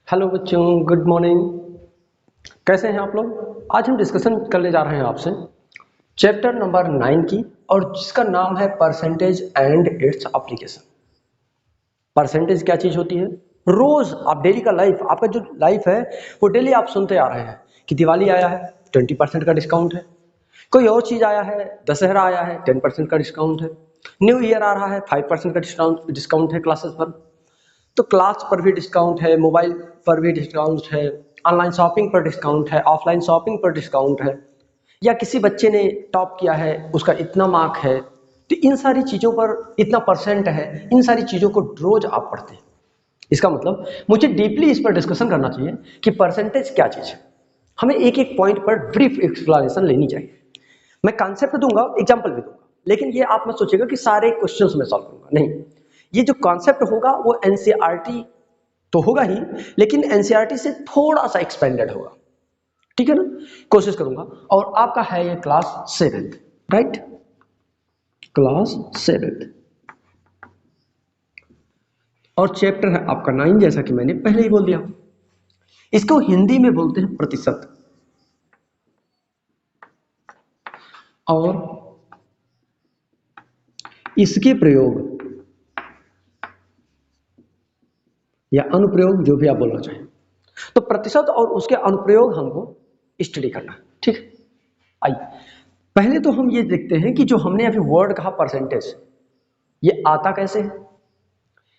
Hello बच्चों, good morning. कैसे हैं आप लोग? आज हम डिस्कशन करने जा रहे हैं आपसे चैप्टर नंबर 9 की, और जिसका नाम है percentage and its application. Percentage क्या चीज होती है? रोज आप डेली का लाइफ, आपका जो लाइफ है वो डेली आप सुनते आ रहे हैं कि दिवाली आया है 20% का डिस्काउंट है, कोई और चीज आया है, दशहरा आया है 10% का डिस्काउंट है, न्यू ईयर आ रहा है 5% का डिस्काउंट है क्लासेस पर। तो क्लास पर भी डिस्काउंट है, मोबाइल पर भी डिस्काउंट है, ऑनलाइन शॉपिंग पर डिस्काउंट है, ऑफलाइन शॉपिंग पर डिस्काउंट है, या किसी बच्चे ने टॉप किया है उसका इतना मार्क है, तो इन सारी चीज़ों पर इतना परसेंट है। इन सारी चीज़ों को रोज आप पढ़ते हैं। इसका मतलब मुझे डीपली इस पर डिस्कशन करना चाहिए कि परसेंटेज क्या चीज़ है। हमें एक एक पॉइंट पर ब्रीफ एक्सप्लेनेशन लेनी चाहिए। मैं कॉन्सेप्ट दूंगा, एग्जाम्पल भी दूंगा, लेकिन ये आप मत सोचिएगा कि सारे क्वेश्चंस में सॉल्व करूंगा, नहीं। ये जो कॉन्सेप्ट होगा वो एनसीईआरटी तो होगा ही, लेकिन एनसीईआरटी से थोड़ा सा एक्सपेंडेड होगा। ठीक है ना? कोशिश करूंगा। और आपका है ये class 7th, right? Class 7th, और चैप्टर है आपका 9, जैसा कि मैंने पहले ही बोल दिया। इसको हिंदी में बोलते हैं प्रतिशत। और इसके प्रयोग या अनुप्रयोग, जो भी आप बोलना चाहें, तो प्रतिशत और उसके अनुप्रयोग हमको स्टडी करना है। ठीक, आइए पहले तो हम ये देखते हैं कि जो हमने अभी वर्ड कहा परसेंटेज, ये आता कैसे है।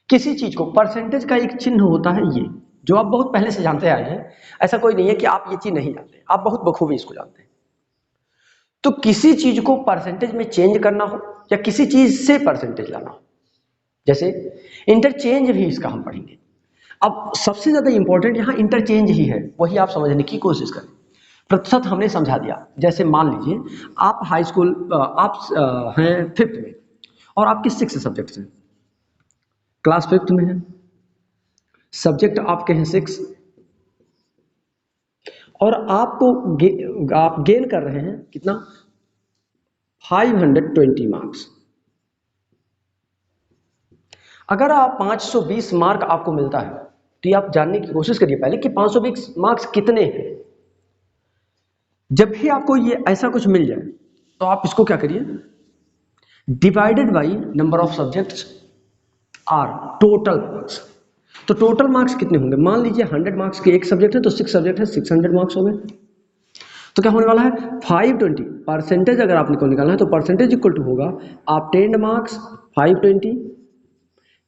किसी चीज को परसेंटेज का एक चिन्ह होता है, ये जो आप बहुत पहले से जानते आए हैं। ऐसा कोई नहीं है कि आप ये चीज नहीं जानते, आप बहुत बखूबी इसको जानते हैं। तो किसी चीज को परसेंटेज में चेंज करना हो या किसी चीज से परसेंटेज लाना हो, जैसे इंटरचेंज भी इसका हम पढ़ेंगे। अब सबसे ज्यादा इंपॉर्टेंट यहाँ इंटरचेंज ही है, वही आप समझने की कोशिश करें। प्रतिशत हमने समझा दिया। जैसे मान लीजिए आप हाई स्कूल, आप हैं 5th में, और आपके 6 सब्जेक्ट्स हैं। क्लास 5th में है, सब्जेक्ट आपके हैं 6, और आपको आप गेन कर रहे हैं कितना? 520 मार्क्स। अगर आप 520 मार्क आपको मिलता है, तो ये आप जानने की कोशिश करिए पहले कि 520 मार्क्स कितने हैं। जब भी आपको ये ऐसा कुछ मिल जाए, तो आप इसको क्या करिए, divided by number of subjects or total marks. तो टोटल मार्क्स कितने होंगे? मान लीजिए 100 मार्क्स के एक सब्जेक्ट है, तो 6 सब्जेक्ट है, 600 मार्क्स हो गए। तो क्या होने वाला है? 520 परसेंटेज। अगर आपने को निकालना है तो परसेंटेज इक्वल टू होगा obtained marks 520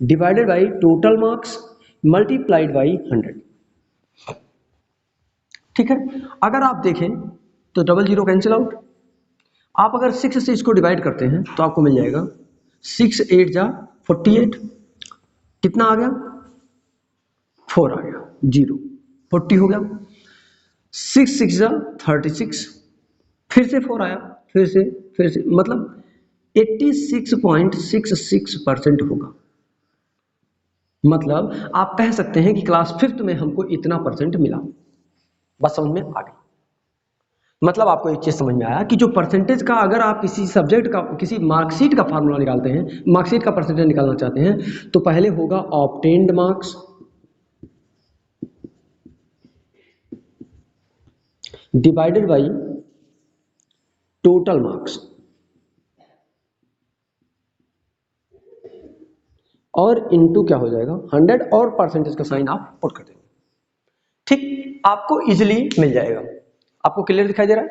divided by total marks multiplied by 100। ठीक है? अगर आप देखें तो डबल जीरो कैंसिल आउट। आप अगर 6 से इसको डिवाइड करते हैं तो आपको मिल जाएगा 6 8 जा 48। कितना आ गया? 4 आ गया, जीरो 40 हो गया। 6 6 जा 36, फिर से 4 आया, फिर से मतलब 86.66% होगा। मतलब आप कह सकते हैं कि क्लास 5th में हमको इतना परसेंट मिला। बस समझ में आ गई? मतलब आपको एक चीज समझ में आया कि जो परसेंटेज का, अगर आप किसी सब्जेक्ट का, किसी मार्कशीट का फार्मूला निकालते हैं, मार्कशीट का परसेंटेज निकालना चाहते हैं, तो पहले होगा obtained marks divided by total marks, और इनटू क्या हो जाएगा 100, और परसेंटेज का साइन आप पुट कर देंगे। ठीक, आपको इजीली मिल जाएगा। आपको क्लियर दिखाई दे रहा है?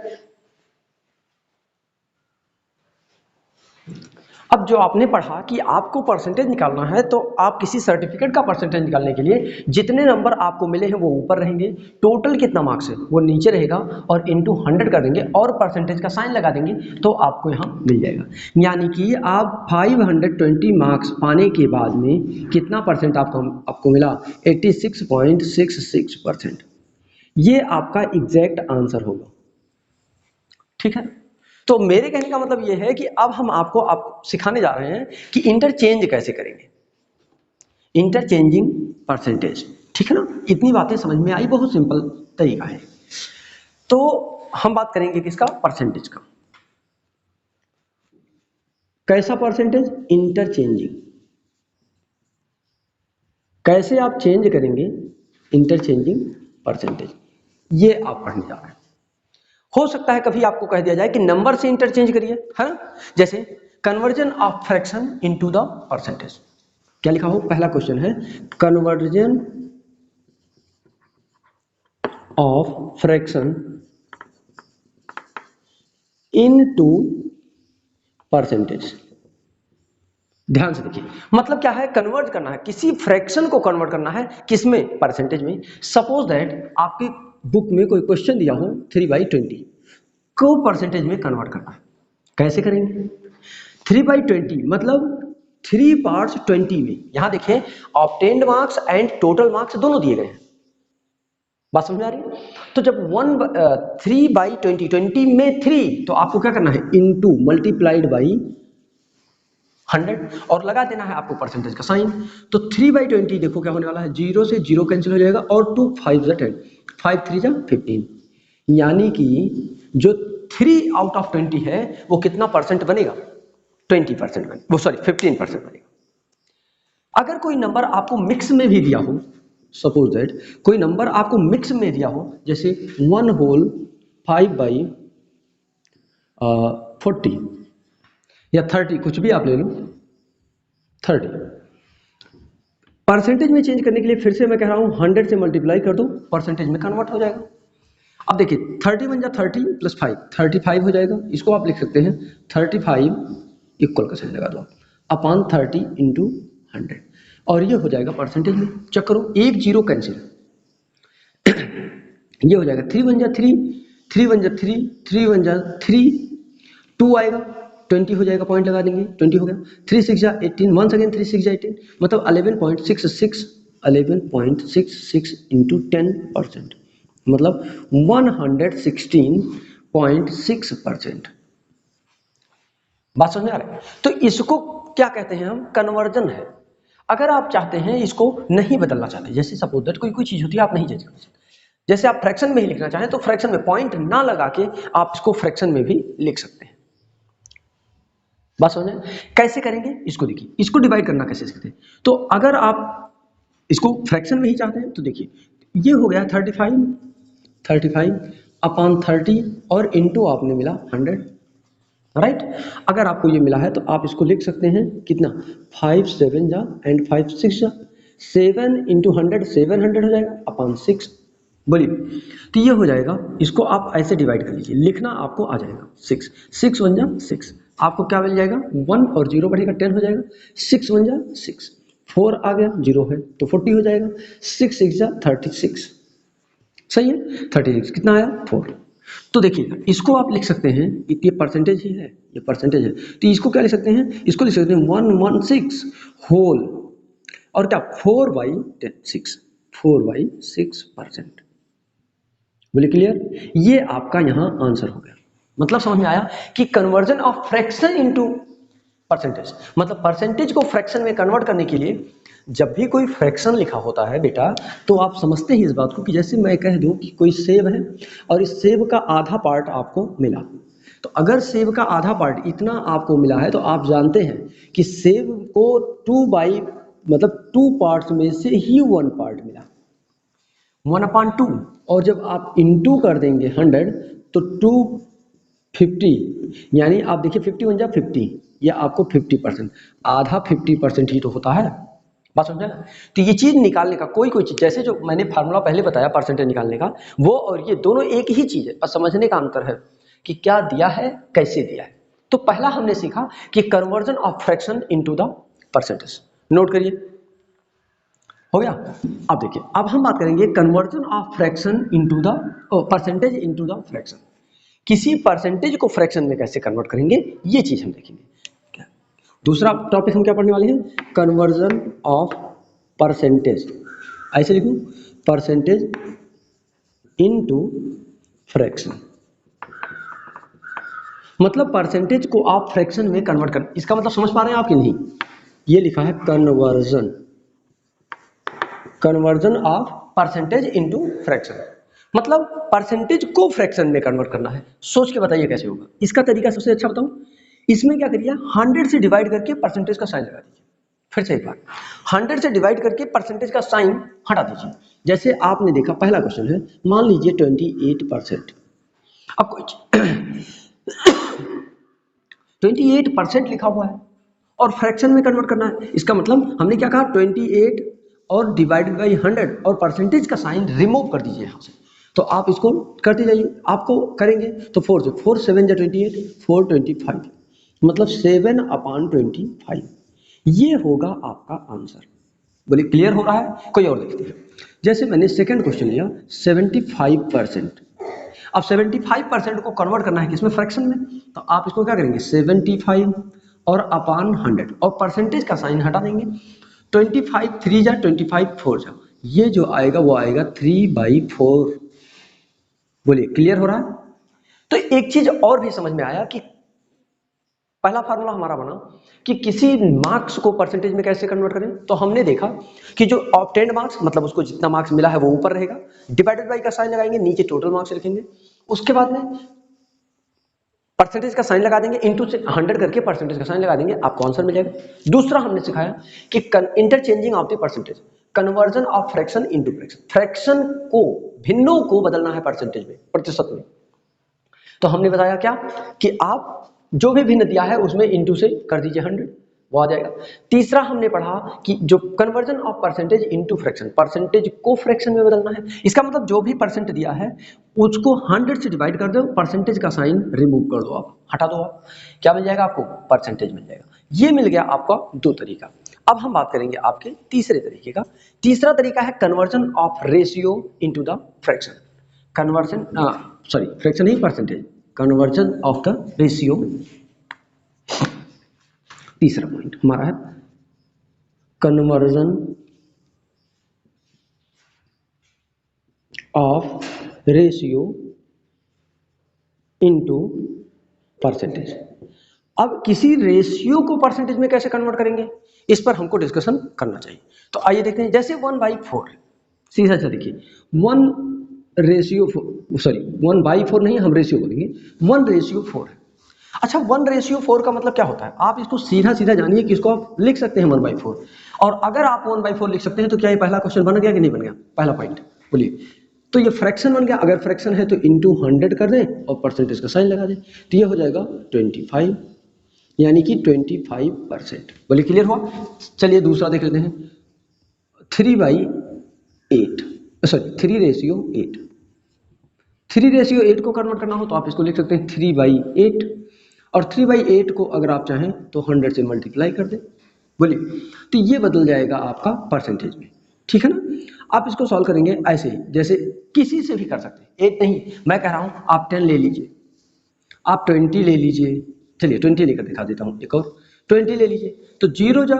अब जो आपने पढ़ा कि आपको परसेंटेज निकालना है, तो आप किसी सर्टिफिकेट का परसेंटेज निकालने के लिए जितने नंबर आपको मिले हैं वो ऊपर रहेंगे, टोटल कितना मार्क्स है वो नीचे रहेगा, और इनटू 100 कर देंगे और परसेंटेज का साइन लगा देंगे, तो आपको यहाँ मिल जाएगा। यानी कि आप 520 मार्क्स पाने के बाद में कितना परसेंट आपको मिला? 86.66%। ये आपका एग्जैक्ट आंसर होगा। ठीक है? तो मेरे कहने का मतलब ये है कि अब हम आप सिखाने जा रहे हैं कि इंटरचेंज कैसे करेंगे, इंटरचेंजिंग परसेंटेज। ठीक है ना? इतनी बातें समझ में आई, बहुत सिंपल तरीका है। तो हम बात करेंगे किसका? परसेंटेज का। कैसा परसेंटेज? इंटरचेंजिंग। कैसे आप चेंज करेंगे इंटरचेंजिंग परसेंटेज, ये आप पढ़ने जा रहे हैं। हो सकता है कभी आपको कह दिया जाए कि नंबर से इंटरचेंज करिए, है ना, जैसे conversion of fraction into the percentage. क्या लिखा हो, पहला क्वेश्चन है conversion of fraction into percentage. ध्यान से देखिए, मतलब क्या है, कन्वर्ट करना है, किसी फ्रैक्शन को कन्वर्ट करना है, किसमें, परसेंटेज में। सपोज दैट आपके बुक में कोई क्वेश्चन दिया हो 3/20 को परसेंटेज में कन्वर्ट करना है, कैसे करेंगे? 3/20 मतलब 3 पार्ट्स 20 में। यहां देखिए obtained marks and total marks दोनों दिए गए हैं, बात समझ में आ रही है? तो जब 3/20 में 3, तो आपको क्या करना है, इनटू मल्टीप्लाइड बाई 100 और लगा देना है आपको परसेंटेज का साइन। तो 3/20 देखो क्या होने वाला है, 0 से 0 कैंसिल हो जाएगा और 2 5 जा 10, 5 3 जा 15, यानी कि जो 3 आउट ऑफ 20 है वो कितना परसेंट बनेगा, 20% बनेगा, वो सॉरी 15% बनेगा। अगर कोई नंबर आपको मिक्स में भी दिया हो, सपोज दैट कोई नंबर आपको मिक्स में दिया हो, जैसे 1 होल 5/40 या 30, कुछ भी आप ले लो, 30 परसेंटेज में चेंज करने के लिए फिर से मैं कह रहा हूं 100 से मल्टीप्लाई कर दो, परसेंटेज में कन्वर्ट हो जाएगा। अब देखिए 30 बन जा 30 प्लस 5, 35 हो जाएगा। इसको आप लिख सकते हैं 35 इक्वल का साइन लगा दो अपॉन 30 इंटू 100 और ये हो जाएगा परसेंटेज में। चेक करो, एक जीरो कैंसिल, ये हो जाएगा 3 बन जा 3, 3 बन जा 3, 3 बन जा 3, 2 आएगा 20 हो जाएगा, पॉइंट लगा देंगे, 20 हो गया, 3 6 जा 18, वंस अगेन 3 6 जा 18, मतलब 11.66 इंटू 10%, मतलब 116.6%। बात समझ में आ रहा है? तो इसको क्या कहते हैं हम, कन्वर्जन है। अगर आप चाहते हैं इसको नहीं बदलना चाहते, जैसे सपोज दैट कोई चीज होती है आप नहीं चेंज कर सकते, जैसे आप फ्रैक्शन में ही लिखना चाहें तो फ्रैक्शन में पॉइंट ना लगा के आप इसको फ्रैक्शन में भी लिख सकते हैं। बात समझ में? कैसे करेंगे इसको देखिए, इसको डिवाइड करना कैसे सीखते हैं। तो अगर आप इसको फ्रैक्शन में ही चाहते हैं तो देखिए ये हो गया 35 अपॉन 30 और इंटू आपने मिला 100, राइट। अगर आपको ये मिला है तो आप इसको लिख सकते हैं कितना, 5 7 जा एंड 5 6 जा, 7 इंटू 100 700 हो जाएगा अपॉन 6, बोलिए। तो ये हो जाएगा, इसको आप ऐसे डिवाइड कर लीजिए, लिखना आपको आ जाएगा 6 6 1 जा 6, आपको क्या मिल जाएगा, 1 और 0 बढ़ेगा 10 हो जाएगा, 6 1 जा 6, 4 आ गया 0 है तो 40 हो जाएगा, 6 6 जा 36, सही है, 36 कितना आया 4। तो देखिएगा इसको आप लिख सकते हैं, ये परसेंटेज ही है, ये परसेंटेज है, तो इसको क्या लिख सकते हैं, इसको लिख सकते हैं 116 होल और क्या 4/6%। बोले क्लियर? ये आपका यहां आंसर हो गया। मतलब समझ में आया कि conversion of fraction into percentage, मतलब परसेंटेज को फ्रैक्शन में कन्वर्ट करने के लिए जब भी कोई फ्रैक्शन लिखा होता है बेटा, तो आप समझते हैं इस बात को कि जैसे मैं कह दूं कि कोई सेब है और इस सेब का आधा पार्ट आपको मिला, तो अगर सेब का आधा पार्ट इतना आपको मिला है तो आप जानते हैं कि सेब को 2 पार्ट्स में से ही 1 पार्ट मिला, 1/2, और जब आप इंटू कर देंगे 100 तो 250, यानी आप देखिए 50 बन जा 50, या आपको 50%, आधा 50% ही तो होता है। बात समझे ना? तो ये चीज निकालने का कोई चीज, जैसे जो मैंने फार्मूला पहले बताया परसेंटेज निकालने का, वो और ये दोनों एक ही चीज है, और समझने का अंतर है कि क्या दिया है, कैसे दिया है। तो पहला हमने सीखा कि conversion of fraction into the percentage, note करिए, हो गया। अब देखिए, अब हम बात करेंगे conversion of fraction into the percentage into the fraction. किसी परसेंटेज को फ्रैक्शन में कैसे कन्वर्ट करेंगे, ये चीज हम देखेंगे। दूसरा टॉपिक हम क्या पढ़ने वाले हैं, कन्वर्जन ऑफ परसेंटेज, ऐसे लिखूं, परसेंटेज इनटू फ्रैक्शन, मतलब परसेंटेज को आप फ्रैक्शन में कन्वर्ट कर, इसका मतलब समझ पा रहे हैं आप कि नहीं? ये लिखा है conversion of percentage into fraction, मतलब परसेंटेज को फ्रैक्शन में कन्वर्ट करना है। सोच के बताइए कैसे होगा। इसका तरीका सबसे अच्छा बताऊं, इसमें क्या करिए, 100 से डिवाइड करके परसेंटेज का साइन लगा दीजिए, फिर से एक बार 100 से डिवाइड करके परसेंटेज का साइन हटा दीजिए। जैसे आपने देखा पहला क्वेश्चन है, मान लीजिए 28%। अब कोई 28% लिखा हुआ है और फ्रैक्शन में कन्वर्ट करना है। इसका मतलब हमने क्या कहा, 28 और डिवाइडेड बाई 100 और परसेंटेज का साइन रिमूव कर दीजिए यहाँ से। तो आप इसको करते जाइए, आपको करेंगे तो 4 से 4 7 जा 28, 4 25, मतलब 7/25। ये होगा आपका आंसर। बोलिए क्लियर हो रहा है? कोई और देखते हैं। जैसे मैंने सेकंड क्वेश्चन लिया 75%। अब 75% को कन्वर्ट करना है किसमें, फ्रैक्शन में। तो आप इसको क्या करेंगे, 75 और अपान 100 और परसेंटेज का साइन हटा देंगे। 25 3 जा 25 4 जा, ये जो आएगा वो आएगा 3/4। बोलिए क्लियर हो रहा है? तो एक चीज और भी समझ में आया कि पहला फार्मूला हमारा बना कि किसी मार्क्स को परसेंटेज में कैसे कन्वर्ट करें। तो हमने देखा कि जो ऑब्टेन्ड मार्क्स, मतलब उसको जितना मार्क्स मिला है वो ऊपर रहेगा, डिवाइडेड बाई का साइन लगाएंगे, नीचे टोटल मार्क्स लिखेंगे, उसके बाद में परसेंटेज का साइन लगा देंगे, इनटू से 100 करके परसेंटेज का साइन लगा देंगे, आपको आंसर मिल जाएगा। दूसरा हमने सिखाया कि interchanging of the percentage, conversion of fraction into fraction, fraction को, भिन्नों को बदलना है परसेंटेज में, प्रतिशत में। तो हमने बताया क्या कि आप जो भी भिन्न दिया है उसमें इनटू से कर दीजिए 100, वो आ जाएगा। तीसरा हमने पढ़ा कि जो conversion of percentage into fraction, percentage को फ्रैक्शन में बदलना है। इसका मतलब जो भी परसेंट दिया है उसको 100 से डिवाइड कर दो, परसेंटेज का साइन रिमूव कर दो, आप हटा दो, आप क्या मिल जाएगा, आपको परसेंटेज मिल जाएगा। ये मिल गया आपका दो तरीका। अब हम बात करेंगे आपके तीसरे तरीके का। तीसरा तरीका है conversion of ratio into the fraction, conversion sorry fraction he percentage, conversion of the ratio. तीसरा पॉइंट हमारा है conversion of ratio into percentage. अब किसी रेशियो को परसेंटेज में कैसे कन्वर्ट करेंगे, इस पर हमको डिस्कशन करना चाहिए। तो आइए देखते हैं। जैसे 1/4, सीधा सा देखिए, 1/4 नहीं, हम रेशियो बोलेंगे, 1/4 है। अच्छा 1/4 का मतलब क्या होता है, आप इसको सीधा सीधा जानिए कि इसको आप लिख सकते हैं 1/4। और अगर आप 1/4 लिख सकते हैं तो क्या ये पहला क्वेश्चन बन गया कि नहीं बन गया, पहला पॉइंट बोलिए। तो ये फ्रैक्शन बन गया। अगर फ्रैक्शन है तो इनटू 100 कर दें और परसेंटेज का साइन लगा दें, तो ये हो जाएगा 25, यानी कि 25%। बोलिए क्लियर हुआ? चलिए दूसरा देख लेते हैं, 3/8, सॉरी 3/8। 3/8 को कन्वर्ट करना हो तो आप इसको लिख सकते हैं 3/8, और 3/8 को अगर आप चाहें तो 100 से मल्टीप्लाई कर दें। बोलिए, तो ये बदल जाएगा आपका परसेंटेज में, ठीक है ना। आप इसको सॉल्व करेंगे ऐसे ही, जैसे किसी से भी कर सकते हैं, 8 नहीं, मैं कह रहा हूं आप 10 ले लीजिए, आप 20 ले लीजिए। चलिए 20 लेकर दिखा देता हूं, एक और 20 ले लीजिए। तो 0 जा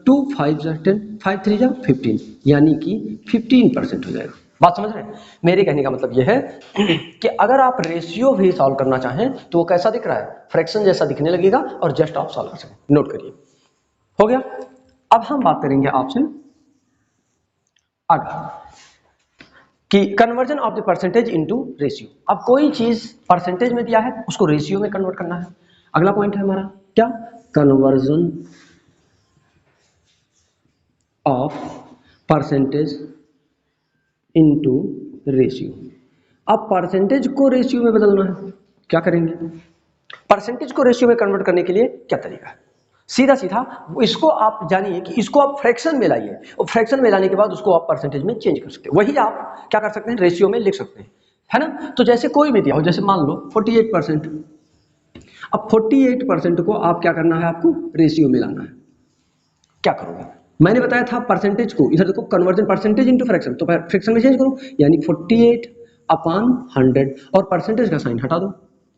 2 5 जा 10, 5 3 जा 15, यानी कि 15% हो जाएगा। बात समझ रहे हैं? मेरे कहने का मतलब यह है कि अगर आप रेशियो भी सॉल्व करना चाहें तो वो कैसा दिख रहा है, फ्रैक्शन जैसा दिखने लगेगा, और जस्ट आप सॉल्व कर सकें। नोट करिए, हो गया। अब हम बात करेंगे आपसे आगे कि conversion of the percentage into ratio. अब कोई चीज परसेंटेज में दिया है उसको रेशियो में कन्वर्ट करना है। अगला पॉइंट है हमारा क्या, conversion of percentage into ratio. अब परसेंटेज को रेशियो में बदलना है, क्या करेंगे, परसेंटेज को रेशियो में कन्वर्ट करने के लिए क्या तरीका है। सीधा सीधा इसको आप जानिए कि इसको आप फ्रैक्शन में लाइए, और फ्रैक्शन में लाने के बाद उसको आप परसेंटेज में चेंज कर सकते हैं। वही आप क्या कर सकते हैं, रेशियो में लिख सकते हैं, है ना। तो जैसे कोई भी दिया हो, जैसे मान लो 48%। अब 48% को आप क्या करना है, आपको रेशियो में लाना है। क्या करोगे, मैंने बताया था परसेंटेज को, इधर देखो कन्वर्जन परसेंटेज इनटू फ्रैक्शन, तो फ्रैक्शन में चेंज करो, यानी 48/100 और परसेंटेज का साइन हटा दो,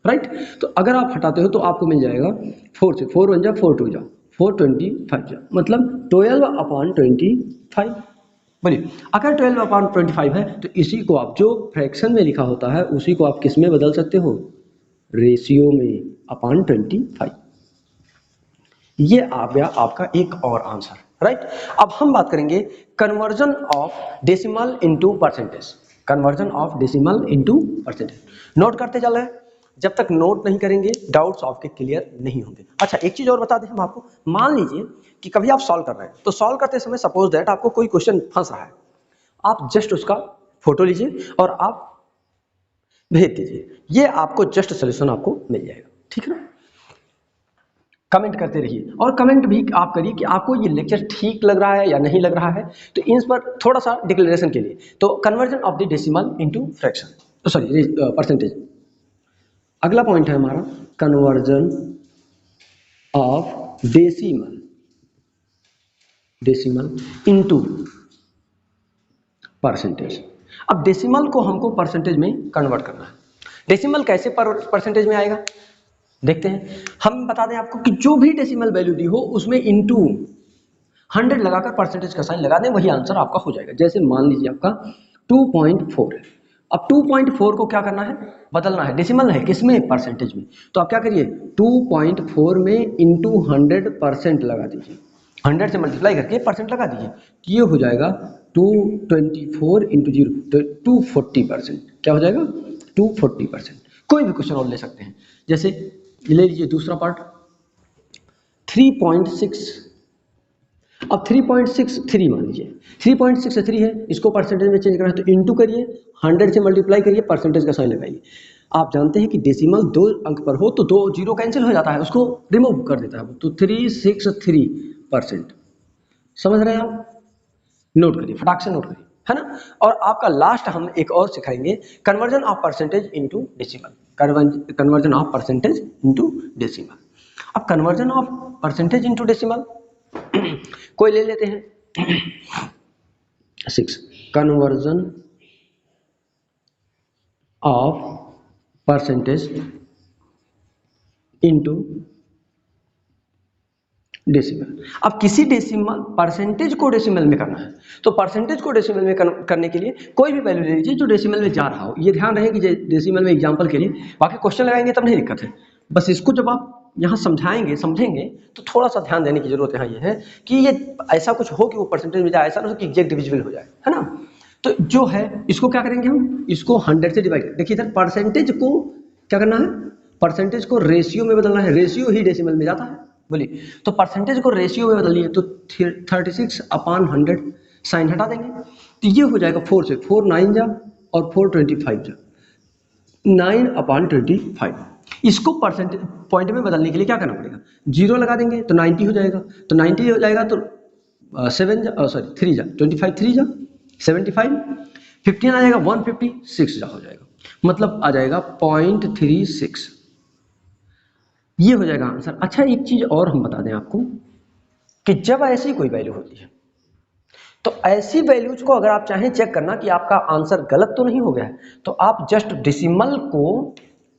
राइट। तो अगर आप हटाते हो तो आपको मिल जाएगा 4 से 4 1 जा 4 2 जा 425 जा, मतलब 12/25। बोलिए, अगर 12/25 है तो इसी को आप, जो फ्रैक्शन में लिखा होता है उसी को आप किस में बदल सकते हो, रेशियो में, अपॉन 25। ये आ गया आपका एक और आंसर, राइट। अब हम बात करेंगे conversion of decimal into percentage, conversion of decimal into percentage. Note करते चल रहे हैं। जब तक नोट नहीं करेंगे डाउट्स आपके क्लियर नहीं होंगे। अच्छा, एक चीज और बता दें हम आपको, मान लीजिए कि कभी आप सॉल्व कर रहे हैं, तो सॉल्व करते समय सपोज दैट आपको कोई क्वेश्चन फंस रहा है, आप जस्ट उसका फोटो लीजिए और आप भेज दीजिए, ये आपको जस्ट सोल्यूशन आपको मिल जाएगा, ठीक है ना। कमेंट करते रहिए और कमेंट भी आप करिए कि आपको ये लेक्चर ठीक लग रहा है या नहीं लग रहा है, तो इन पर थोड़ा सा डिक्लेरेशन के लिए। तो conversion of the decimal into fraction, sorry percentage. अगला पॉइंट है हमारा conversion of decimal into percentage. अब डेसिमल को हमको परसेंटेज में कन्वर्ट करना है। डेसिमल कैसे परसेंटेज में आएगा देखते हैं। हम बता दें आपको कि जो भी डेसिमल वैल्यू दी हो उसमें इनटू 100 लगाकर परसेंटेज का साइन लगा दें, वही आंसर आपका हो जाएगा। जैसे मान लीजिए आपका 2.4 है, अब 2.4 को क्या करना है, बदलना है, डेसिमल है किसमें, परसेंटेज में। तो आप क्या करिए, 2.4 में इंटू 100% लगा दीजिए, 100 से मल्टीप्लाई करके परसेंट लगा दीजिए, ये हो जाएगा 224 इंटू 0 तो 240%। क्या हो जाएगा, 240%। कोई भी क्वेश्चन और ले सकते हैं, जैसे ले लीजिए दूसरा पार्ट 3.6। अब 3.63 मान लीजिए, 3.63 है, इसको परसेंटेज में चेंज करना है तो इंटू करिए, 100 से मल्टीप्लाई करिए, परसेंटेज का साइन लगाइए। आप जानते हैं कि डेसिमल 2 अंक पर हो तो 2 जीरो कैंसिल हो जाता है, उसको रिमूव कर देता है, तो 363%। समझ रहे हैं आप, नोट करिए, फटाक से नोट करिए, है ना। और आपका लास्ट हम एक और सिखाएंगे, conversion of percentage into decimal, conversion of percentage into decimal. अब conversion of percentage into decimal कोई ले लेते हैं 6, conversion of percentage into decimal. अब किसी डेसिमल परसेंटेज को डेसिमल में करना है, तो परसेंटेज को डेसिमल में करने के लिए कोई भी वैल्यू ले लीजिए जो डेसिमल में जा रहा हो। ये ध्यान रहे कि डेसिमल में एग्जांपल के लिए, बाकी क्वेश्चन लगाएंगे तब नहीं दिक्कत है, बस इसको जब आप यहाँ समझेंगे तो थोड़ा सा ध्यान देने की जरूरत यहाँ ये है कि ये ऐसा कुछ हो कि वो परसेंटेज में जाए, ऐसा ना हो कि एग्जैक्ट डिविजिबल हो जाए, है ना। तो जो है इसको क्या करेंगे हम, इसको 100 से डिवाइड, देखिए इधर परसेंटेज को क्या करना है, परसेंटेज को रेशियो में बदलना है, रेशियो ही डेसिमल में जाता है, बोलिए। तो परसेंटेज को रेशियो में बदलिए तो 36/100 साइन हटा देंगे, तो ये हो जाएगा 4 से 4 9 जा और 4 25 जा, 9/25। इसको परसेंटेज पॉइंट में बदलने के लिए क्या करना पड़ेगा, 0 लगा देंगे तो 90 हो जाएगा, तो 90 हो जाएगा तो 3 जा 25 3 जा 75, 15 आ जाएगा 156 जा हो जाएगा, मतलब आ जाएगा 0.36, ये हो जाएगा आंसर। अच्छा, एक चीज और हम बता दें आपको कि जब ऐसी कोई वैल्यू होती है तो ऐसी वैल्यूज को अगर आप चाहें चेक करना कि आपका आंसर गलत तो नहीं हो गया है, तो आप जस्ट डेसिमल को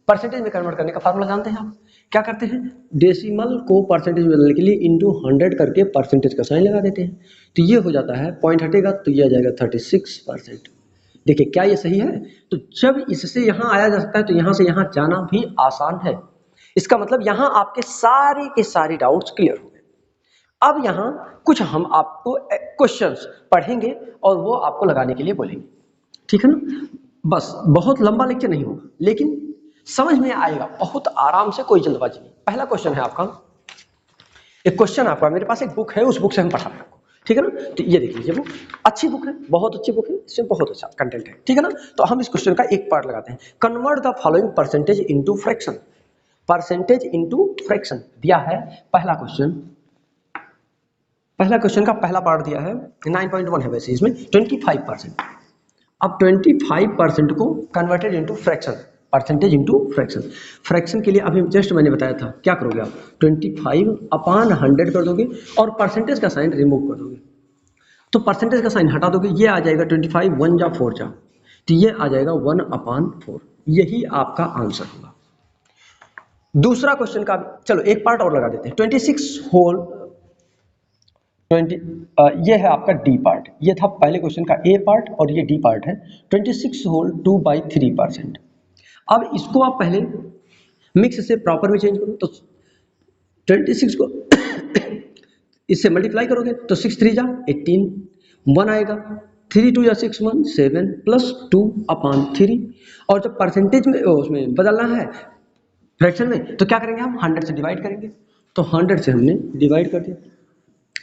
परसेंटेज में कन्वर्ट करने का फार्मूला जानते हैं आप, क्या करते हैं, डेसिमल को परसेंटेज में बदलने के लिए इंटू 100 करके परसेंटेज का साइन लगा देते हैं, तो ये हो जाता है, पॉइंट हटेगा तो ये आ जाएगा 36%। देखिए क्या ये सही है, तो जब इससे यहाँ आया जा सकता है तो यहाँ से यहाँ जाना भी आसान है, इसका मतलब यहाँ आपके सारे के सारे डाउट्स क्लियर हो गए। अब यहाँ कुछ हम आपको क्वेश्चंस पढ़ेंगे और वो आपको लगाने के लिए बोलेंगे, ठीक है ना। बस बहुत लंबा लेक्चर नहीं होगा, लेकिन समझ में आएगा बहुत आराम से, कोई जल्दबाजी नहीं। पहला क्वेश्चन है आपका, एक क्वेश्चन आपका, मेरे पास एक बुक है, उस बुक से हम पढ़ा रहे हैं आपको, ठीक है ना। तो ये देख लीजिए, बुक अच्छी बुक है, बहुत अच्छी बुक है, इसमें बहुत अच्छा कंटेंट है, ठीक है ना। तो हम इस क्वेश्चन का एक पार्ट लगाते हैं, convert the following percentage into fraction. Percentage into fraction दिया है, पहला क्वेश्चन का पहला पार्ट दिया है, 9.1 है वैसे इसमें 25%। अब 25% को converted into fraction, percentage into fraction. Fraction के लिए अभी जस्ट मैंने बताया था, क्या करोगे आप, 25/100 कर दोगे और परसेंटेज का साइन रिमूव कर दोगे, तो परसेंटेज का साइन हटा दोगे, ये आ जाएगा 25 1 जा 4 जा, तो ये आ जाएगा 1/4, यही आपका आंसर होगा। दूसरा क्वेश्चन का चलो एक पार्ट और लगा देते हैं, 26 होल 20, ये है आपका डी पार्ट, ये था पहले क्वेश्चन का ए पार्ट और ये डी पार्ट है, 26 होल 2/3%। अब इसको आप पहले मिक्स से प्रॉपर में चेंज करो, तो 26 को इससे मल्टीप्लाई करोगे तो 6 3 जा 18, 1 आएगा, 3 2 या 6 1 7 +2/3, और जब परसेंटेज में उसमें बदलना है फ्रैक्शन में, तो क्या करेंगे हम 100 से डिवाइड करेंगे, तो 100 से हमने डिवाइड कर दिया।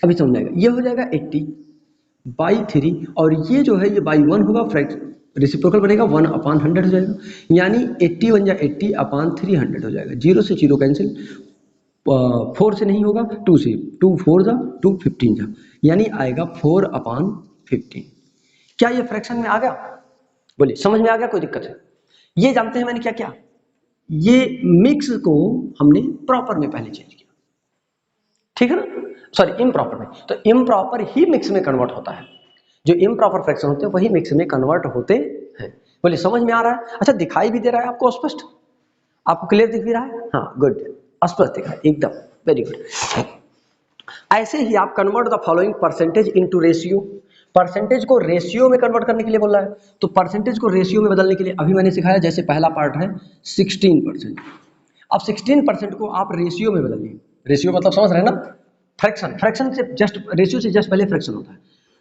अभी समझ आएगा, ये हो जाएगा 80/3 और ये जो है ये बाई 1 होगा, रेसिप्रोकल बनेगा 1/100 हो जाएगा, यानी 80 बन जाए 80/300 हो जाएगा। 0 से 0 कैंसिल, 4 से नहीं होगा, 2 से, 2 4 जा 2 15 जा, यानी आएगा 4/15। क्या ये फ्रैक्शन में आ गया? बोलिए समझ में आ गया, कोई दिक्कत है? ये जानते हैं मैंने क्या किया, ये मिक्स को हमने प्रॉपर में पहले चेंज किया, ठीक है ना, सॉरी इम्प्रॉपर में, तो इम्प्रॉपर ही मिक्स में कन्वर्ट होता है, जो इम्प्रॉपर फ्रैक्शन होते हैं वही मिक्स में कन्वर्ट होते हैं। बोलिए समझ में आ रहा है? अच्छा दिखाई भी दे रहा है आपको स्पष्ट, आपको क्लियर दिख भी रहा है? हाँ गुड, स्पष्ट दिख रहा है एकदम, वेरी गुड। ऐसे ही आप convert the following percentage into ratio, percentage को रेशियो में कन्वर्ट करने के लिए बोल रहा है, तो परसेंटेज को रेशियो में बदलने के लिए अभी मैंने सिखाया, जैसे पहला पार्ट है 16%, अब 16% को आप रेशियो में बदलिए, रेशियो मतलब समझ रहे हैं ना, फ्रैक्शन, फ्रैक्शन से जस्ट, रेशियो से जस्ट पहले फ्रैक्शन होता है,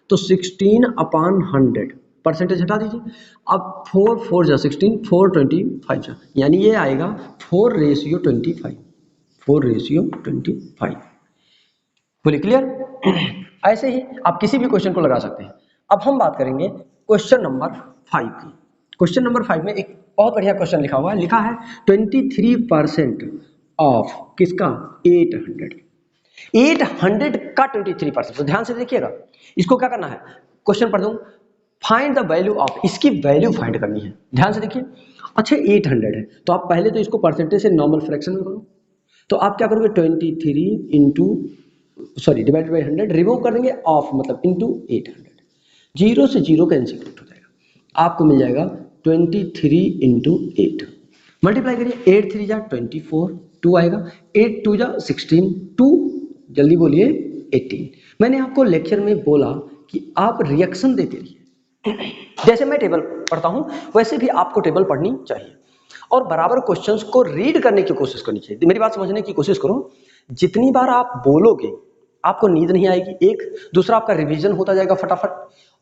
तो 16/100 परसेंटेज हटा दीजिए, अब 4 4 जा 16, 4/25 जा, यानी ये आएगा 4/25, 4/25। बोलिए क्लियर? ऐसे ही आप किसी भी क्वेश्चन को लगा सकते हैं। अब हम बात करेंगे क्वेश्चन नंबर 5 की। क्वेश्चन नंबर 5 में एक बहुत बढ़िया क्वेश्चन लिखा हुआ है, लिखा है 23% ऑफ किसका, 800, 800 का 23%, तो ध्यान से देखिएगा, इसको क्या करना है, क्वेश्चन पढ़ दूं, फाइंड द वैल्यू ऑफ, इसकी वैल्यू फाइंड करनी है, ध्यान से देखिए। अच्छा 800 है, तो आप पहले तो इसको परसेंटेज से नॉर्मल फ्रैक्शन में करो, तो आप क्या करोगे 23 into, sorry divided by 100, remove कर देंगे, ऑफ मतलब इंटू 800, 0 से 0 कैंसिल हो जाएगा, आपको मिल जाएगा 23 इंटू 8, मल्टीप्लाई करिए, 8 3 जा 24, 2 आएगा, 8 2 जा 16, 2 जल्दी बोलिए 18। मैंने आपको लेक्चर में बोला कि आप रिएक्शन देते रहिए, जैसे मैं टेबल पढ़ता हूं वैसे भी आपको टेबल पढ़नी चाहिए, और बराबर क्वेश्चंस को रीड करने की कोशिश करनी चाहिए। मेरी बात समझने की कोशिश करो, जितनी बार आप बोलोगे आपको नींद नहीं आएगी, एक दूसरा आपका रिवीजन होता जाएगा फटाफट,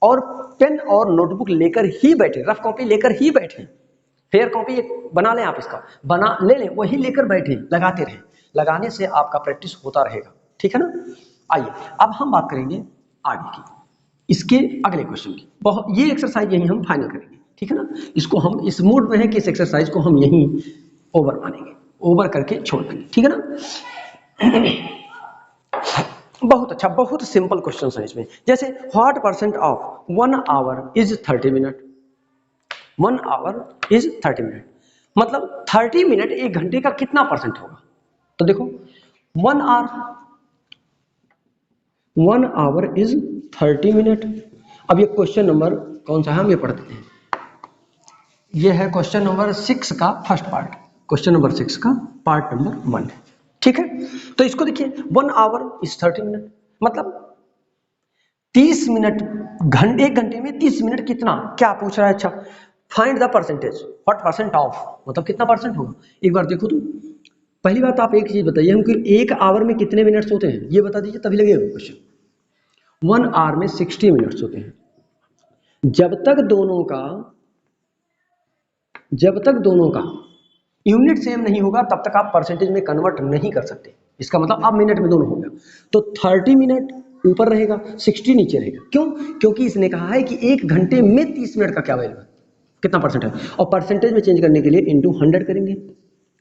और पेन और नोटबुक लेकर ही बैठे, रफ कॉपी लेकर ही बैठे, फेयर कॉपी एक बना लें, आप इसका बना ले लें, वही लेकर बैठे, लगाते रहें, लगाने से आपका प्रैक्टिस होता रहेगा, ठीक है ना। आइए अब हम बात करेंगे आगे की, इसके अगले क्वेश्चन की, बहुत ये एक्सरसाइज यही हम फाइनल करेंगे, ठीक है ना, इसको हम इस मूड में है कि इस एक्सरसाइज को हम यहीं ओवर मानेंगे, ओवर करके छोड़ देंगे, ठीक है ना। बहुत अच्छा, बहुत सिंपल क्वेश्चन है इसमें, जैसे what percent of 1 our is 30 minute, 1 our is 30 minute, मतलब 30 मिनट एक घंटे का कितना परसेंट होगा, तो देखो 1 आवर, 1 आवर इज 30 मिनट। अब ये क्वेश्चन नंबर कौन सा है, हम ये पढ़ते हैं, ये है क्वेश्चन नंबर 6 का फर्स्ट पार्ट, क्वेश्चन नंबर 6 का पार्ट नंबर 1, ठीक है। तो इसको देखिए 1 आवर इज 30 मिनट, मतलब 30 मिनट, घंटे, एक घंटे में 30 मिनट कितना, क्या पूछ रहा है, अच्छा find the percentage, what percent of, मतलब कितना परसेंट होगा, एक बार देखो तो, पहली बात आप एक चीज बताइए हमको, एक आवर में कितने मिनट्स होते हैं ये बता दीजिए, तभी लगेगा क्वेश्चन। 1 आवर में 60 मिनट्स होते हैं, जब तक दोनों का यूनिट सेम नहीं होगा तब तक आप परसेंटेज में कन्वर्ट नहीं कर सकते, इसका मतलब अब मिनट में दोनों हो गया, तो 30 मिनट ऊपर रहेगा, 60 नीचे रहेगा, क्यों, क्योंकि इसने कहा है कि एक घंटे में 30 मिनट का क्या वैल्यू है, कितना परसेंट है, और परसेंटेज में चेंज करने के लिए इंटू 100 करेंगे,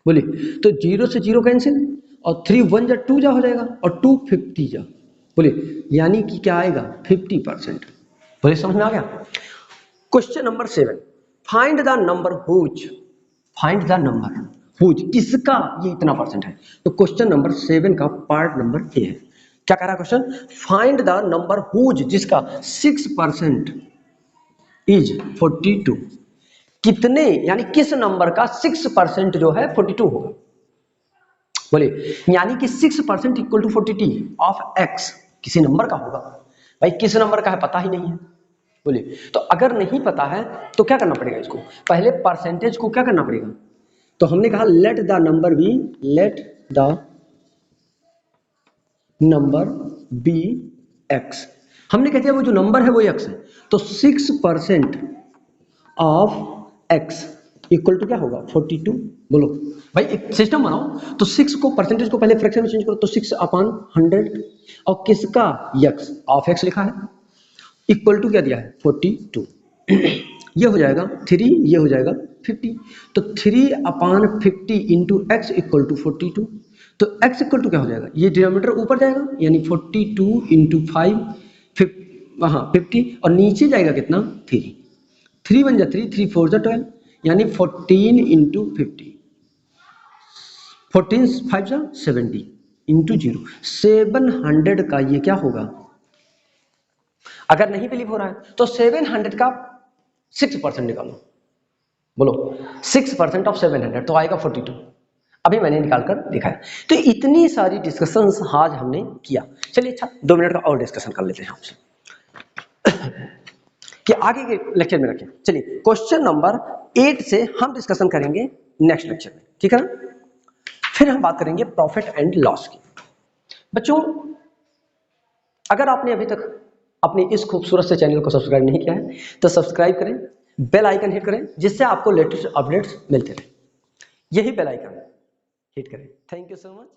बोलिए, तो 0 से 0 कैंसिल, और 3 1 जा 2 जा हो जाएगा, और 2 50 जा, बोलिए यानी कि क्या आएगा 50%, बोलिए समझ में आ गया। Question number 7, find the number whose, find the number whose, किसका ये इतना परसेंट है, तो क्वेश्चन नंबर 7 का पार्ट नंबर ए है, क्या कह रहा है question, find the number whose, जिसका 6% इज 42, कितने यानी किस नंबर का 6% जो है 42 होगा, बोलिए यानी कि 6% इक्वल टू 42 ऑफ एक्स, किसी नंबर का होगा, भाई किस नंबर का है पता ही नहीं है, बोलिए, तो अगर नहीं पता है तो क्या करना पड़ेगा, इसको पहले परसेंटेज को क्या करना पड़ेगा, तो हमने कहा let the number be X, हमने कह दिया वो जो नंबर है वो एक्स है, तो 6% ऑफ एक्स इक्वल टू क्या होगा 42, बोलो भाई, एक सिस्टम बनाओ तो 6 को परसेंटेज को पहले फ्रैक्शन में चेंज करो, तो 6 अपॉन 100 और किसका x ऑफ x लिखा है इक्वल टू क्या दिया है 42 ये हो जाएगा 3, ये हो जाएगा 50, तो 3 upon 50 into X equal to 42, तो x इक्वल टू क्या हो जाएगा, ये डिनोमिनेटर ऊपर जाएगा यानी 42 इंटू 5 हाँ 50 और नीचे जाएगा कितना 3, 3 बन जा 3, 3 4 जा 12 यानी 14 इंटू 50, 14 5 जा 70 इंटू 0, 700 का ये क्या होगा। अगर नहीं बिलीव हो रहा है तो 700 का 6% निकालो, बोलो 6% ऑफ 700 तो आएगा 42, अभी मैंने निकाल कर दिखाया। तो इतनी सारी डिस्कशंस आज हमने किया। चलिए अच्छा 2 मिनट का और डिस्कशन कर लेते हैं आपसे कि आगे के लेक्चर में रखें। चलिए क्वेश्चन नंबर 8 से हम डिस्कशन करेंगे नेक्स्ट लेक्चर में, ठीक है ना। फिर हम बात करेंगे प्रॉफिट एंड लॉस की। बच्चों अगर आपने अभी तक अपने इस खूबसूरत से चैनल को सब्सक्राइब नहीं किया है तो सब्सक्राइब करें, बेल आइकन हिट करें जिससे आपको लेटेस्ट अपडेट्स मिलते रहे, यही बेल आइकन हिट करें। Thank you so much.